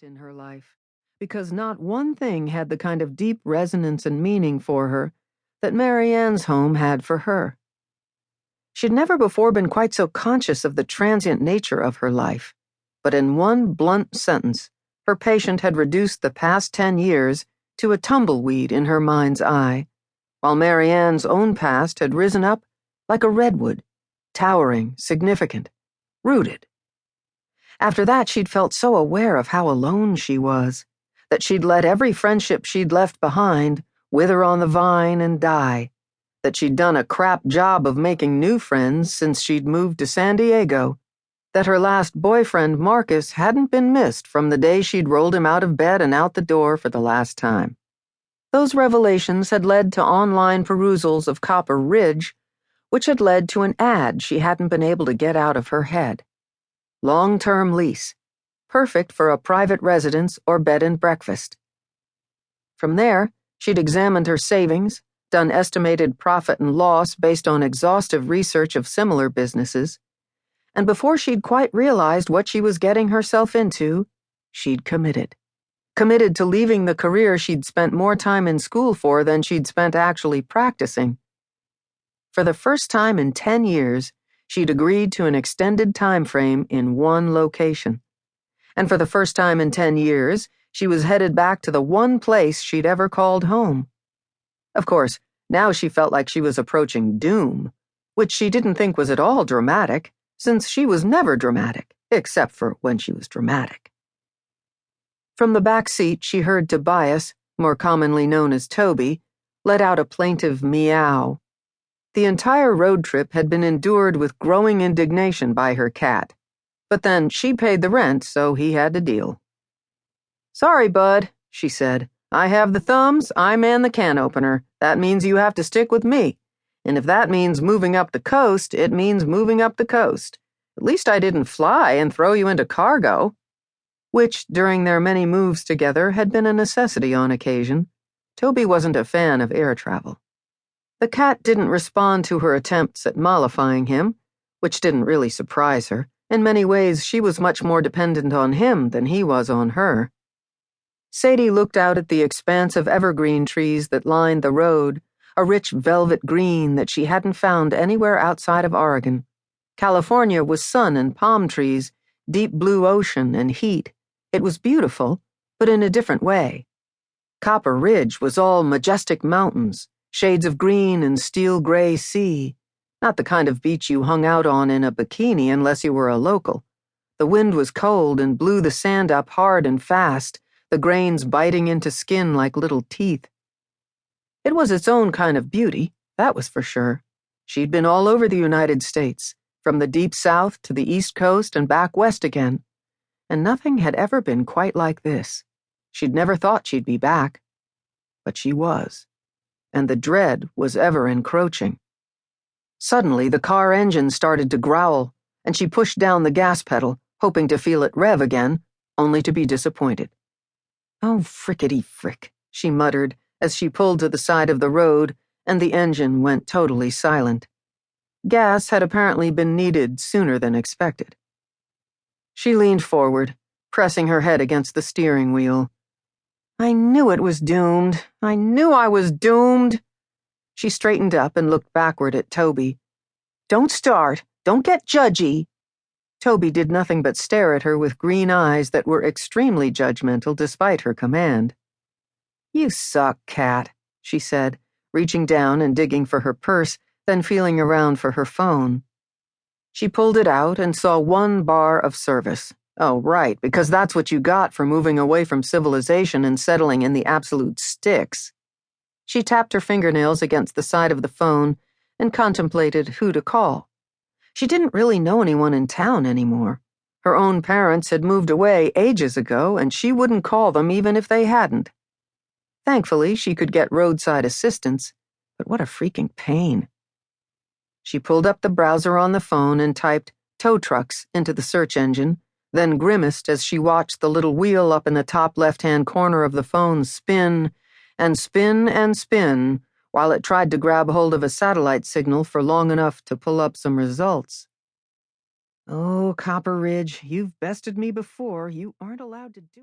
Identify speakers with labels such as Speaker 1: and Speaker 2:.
Speaker 1: moment in her life, because not one thing had the kind of deep resonance and meaning for her that Mary Ann's home had for her. She'd never before been quite so conscious of the transient nature of her life, but in one blunt sentence, her patient had reduced the past 10 years to a tumbleweed in her mind's eye, while Mary Ann's own past had risen up like a redwood, towering, significant, rooted. After that, she'd felt so aware of how alone she was, that she'd let every friendship she'd left behind wither on the vine and die, that she'd done a crap job of making new friends since she'd moved to San Diego, that her last boyfriend, Marcus, hadn't been missed from the day she'd rolled him out of bed and out the door for the last time. Those revelations had led to online perusals of Copper Ridge, which had led to an ad she hadn't been able to get out of her head. Long-term lease, perfect for a private residence or bed and breakfast. From there, she'd examined her savings, done estimated profit and loss based on exhaustive research of similar businesses, and before she'd quite realized what she was getting herself into, she'd committed. Committed to leaving the career she'd spent more time in school for than she'd spent actually practicing. For the first time in 10 years, she'd agreed to an extended time frame in one location. And for the first time in 10 years, she was headed back to the one place she'd ever called home. Of course, now she felt like she was approaching doom, which she didn't think was at all dramatic, since she was never dramatic, except for when she was dramatic. From the back seat, she heard Tobias, more commonly known as Toby, let out a plaintive meow. The entire road trip had been endured with growing indignation by her cat, but then she paid the rent, so he had to deal. "Sorry, bud," she said. "I have the thumbs, I man the can opener. That means you have to stick with me. And if that means moving up the coast, it means moving up the coast. At least I didn't fly and throw you into cargo." Which, during their many moves together, had been a necessity on occasion. Toby wasn't a fan of air travel. The cat didn't respond to her attempts at mollifying him, which didn't really surprise her. In many ways, she was much more dependent on him than he was on her. Sadie looked out at the expanse of evergreen trees that lined the road, a rich velvet green that she hadn't found anywhere outside of Oregon. California was sun and palm trees, deep blue ocean and heat. It was beautiful, but in a different way. Copper Ridge was all majestic mountains, shades of green and steel-gray sea, not the kind of beach you hung out on in a bikini unless you were a local. The wind was cold and blew the sand up hard and fast, the grains biting into skin like little teeth. It was its own kind of beauty, that was for sure. She'd been all over the United States, from the deep south to the East Coast and back west again, and nothing had ever been quite like this. She'd never thought she'd be back. But she was. And the dread was ever encroaching. Suddenly, the car engine started to growl, and she pushed down the gas pedal, hoping to feel it rev again, only to be disappointed. "Oh, frickety frick," she muttered as she pulled to the side of the road, and the engine went totally silent. Gas had apparently been needed sooner than expected. She leaned forward, pressing her head against the steering wheel. I knew it was doomed. I knew I was doomed. She straightened up and looked backward at Toby. "Don't start. Don't get judgy." Toby did nothing but stare at her with green eyes that were extremely judgmental despite her command. "You suck, cat," she said, reaching down and digging for her purse, then feeling around for her phone. She pulled it out and saw one bar of service. Oh, right, because that's what you got for moving away from civilization and settling in the absolute sticks. She tapped her fingernails against the side of the phone and contemplated who to call. She didn't really know anyone in town anymore. Her own parents had moved away ages ago, and she wouldn't call them even if they hadn't. Thankfully, she could get roadside assistance, but what a freaking pain. She pulled up the browser on the phone and typed tow trucks into the search engine, then grimaced as she watched the little wheel up in the top left-hand corner of the phone spin and spin and spin while it tried to grab hold of a satellite signal for long enough to pull up some results. "Oh, Copper Ridge, you've bested me before. You aren't allowed to do it."